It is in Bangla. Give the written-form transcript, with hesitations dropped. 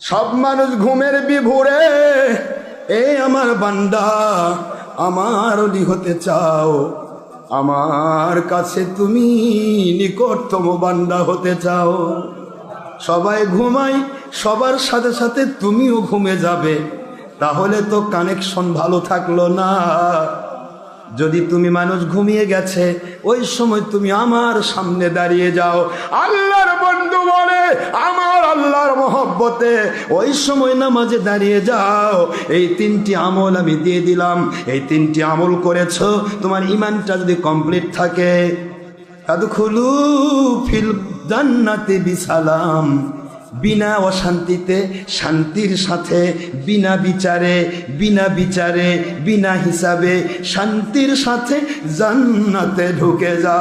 সব মানুষ ঘুমের বিভোরে, এ আমার বান্দা, আমার অলি হতে চাও, আমার কাছে তুমি নিকটতম বান্দা হতে চাও। সবাই ঘুমাই, সবার সাথে সাথে তুমিও ঘুমে যাবে, তাহলে তো কানেকশন ভালো থাকলো না। যদি তুমি মানুষ ঘুমিয়ে গেছে, ওই সময় তুমি আমার সামনে দাঁড়িয়ে যাও, আল্লাহর বন্ধু বলে আমার আল্লাহর মহব্বতে ওই সময় নামাজে দাঁড়িয়ে যাও। এই তিনটি আমল আমি দিয়ে দিলাম, এই তিনটি আমল করেছো, তোমার ঈমানটা যদি কমপ্লিট থাকে, আদখুলু ফিল জান্নাতি বিসালাম, বিনা অশান্তিতে শান্তির সাথে, বিনা বিচারে বিনা হিসাবে শান্তির সাথে জান্নাতে ঢুকে যা।